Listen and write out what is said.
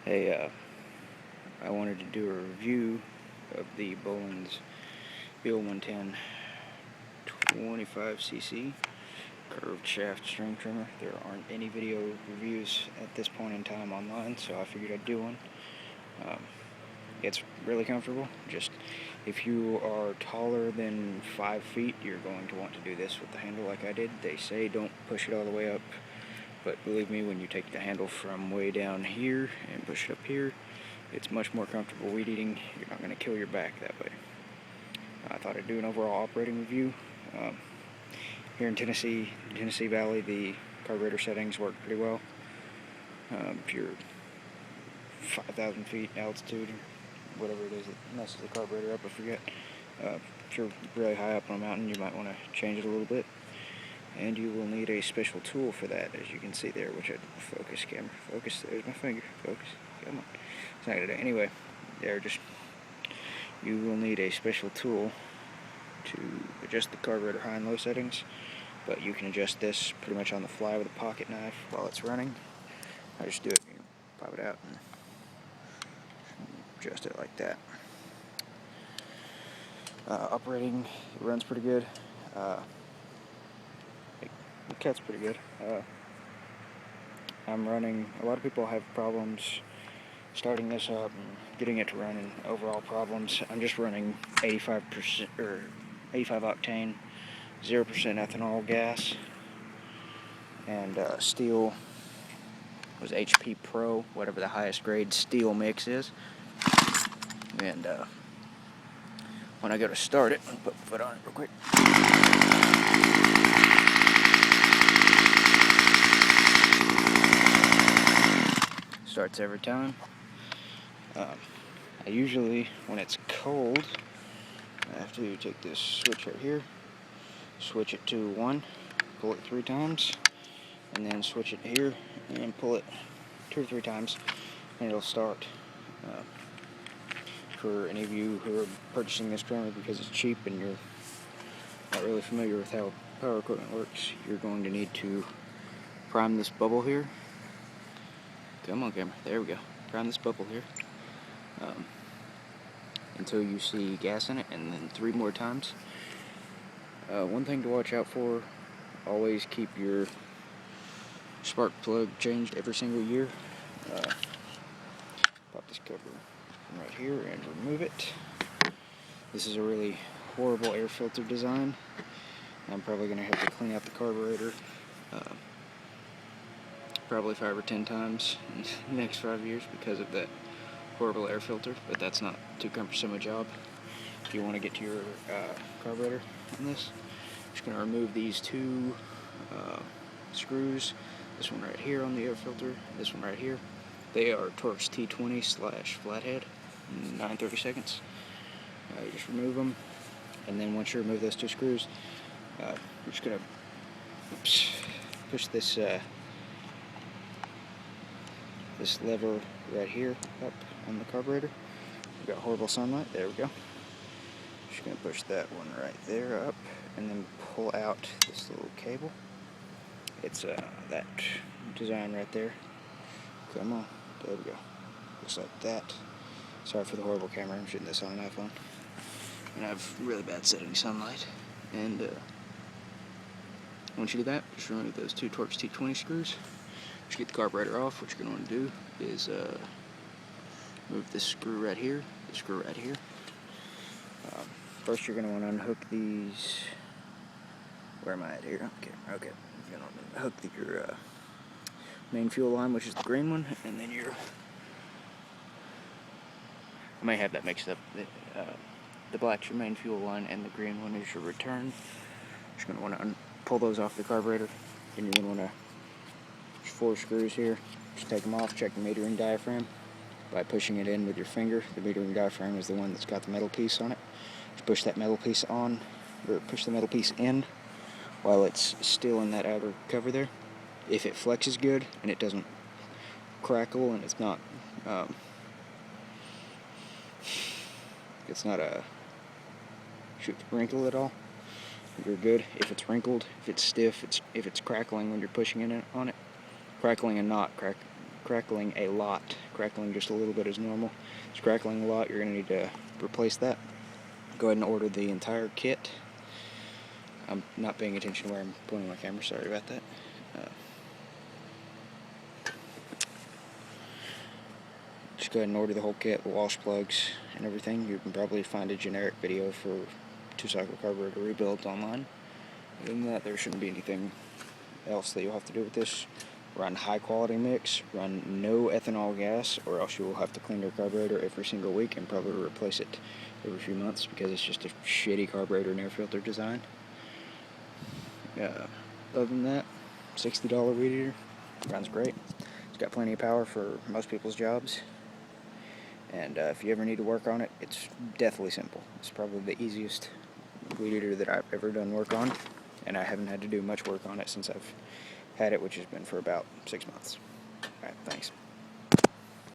Hey, I wanted to do a review of the Bolens BL 110 25cc curved shaft string trimmer. There aren't any video reviews at this point in time online, so I figured I'd do one. It's really comfortable. Just if you are taller than 5 feet, you're going to want to do this with the handle like I did. They say don't push it all the way up, but believe me, when you take the handle from way down here and push it up here, it's much more comfortable weed eating. You're not going to kill your back that way. I thought I'd do an overall operating review. Here in Tennessee Valley, the carburetor settings work pretty well. If you're 5,000 feet altitude, or whatever it is that messes the carburetor up, I forget. If you're really high up on a mountain, you might want to change it a little bit. And you will need a special tool for that, as you can see there, which I'd focus camera. Focus, there's my finger. Focus, come on. It's not gonna do it. Anyway, you will need a special tool to adjust the carburetor high and low settings, but you can adjust this pretty much on the fly with a pocket knife while it's running. I just do it, pop it out and adjust it like that. Operating, it runs pretty good. It cuts pretty good. I'm running, a lot of people have problems starting this up and getting it to run, and overall problems. I'm just running 85% or 85 octane, 0% ethanol gas, and steel was HP Pro, whatever the highest grade steel mix is. And when I go to start it, I'll put my foot on it real quick. Starts every time. I usually, when it's cold, I have to take this switch right here, switch it to 1, pull it 3 times, and then switch it here and pull it 2 or 3 times, and it'll start. For any of you who are purchasing this trimmer because it's cheap and you're not really familiar with how power equipment works, you're going to need to prime this bubble here. Come on, camera. There we go. Prime this bubble here until you see gas in it, and then 3 more times. One thing to watch out for: always keep your spark plug changed every single year. Pop this cover from right here and remove it. This is a really horrible air filter design. I'm probably going to have to clean out the carburetor probably 5 or 10 times in the next 5 years because of that horrible air filter, but that's not too cumbersome a job. If you want to get to your carburetor on this, I'm just going to remove these 2 screws, this one right here on the air filter, this one right here. They are Torx T20/flathead, 9/32. You just remove them, and then once you remove those 2 screws, you're just going to push this this lever right here up on the carburetor. We've got horrible sunlight. There we go. Just going to push that one right there up, and then pull out this little cable. It's that design right there. Come on. There we go. Looks like that. Sorry for the horrible camera. I'm shooting this on an iPhone, and I have really bad setting sunlight. And once you do that, just remove those 2 Torx T20 screws. Just get the carburetor off. What you're going to want to do is move this screw right here, this screw right here. First, you're going to want to unhook these. Where am I at here? Okay. You're going to hook your main fuel line, which is the green one, and then I may have that mixed up. The black's your main fuel line, and the green one is your return. You're going to want to pull those off the carburetor, and you're going to want to. There's 4 screws here. Just take them off. Check the metering diaphragm by pushing it in with your finger. The metering diaphragm is the one that's got the metal piece on it. Just push that metal piece on, or push the metal piece in while it's still in that outer cover there. If it flexes good and it doesn't crackle and it's not a wrinkle at all, you're good. If it's wrinkled, if it's stiff, if it's crackling when you're pushing in on it, crackling a lot crackling just a little bit is normal. It's crackling a lot, you're going to need to replace that. Go ahead and order the entire kit. I'm not paying attention where I'm pointing my camera, sorry about that. Just go ahead and order the whole kit, wash plugs and everything. You can probably find a generic video for 2-cycle carburetor rebuilds online. Other than that, there shouldn't be anything else that you'll have to do with this. Run high quality mix, run no ethanol gas, or else you will have to clean your carburetor every single week and probably replace it every few months because it's just a shitty carburetor and air filter design. Other than that, $60 weed eater, runs great. It's got plenty of power for most people's jobs. And if you ever need to work on it, it's deathly simple. It's probably the easiest weed eater that I've ever done work on, and I haven't had to do much work on it since I've had it, which has been for about 6 months. Alright, thanks.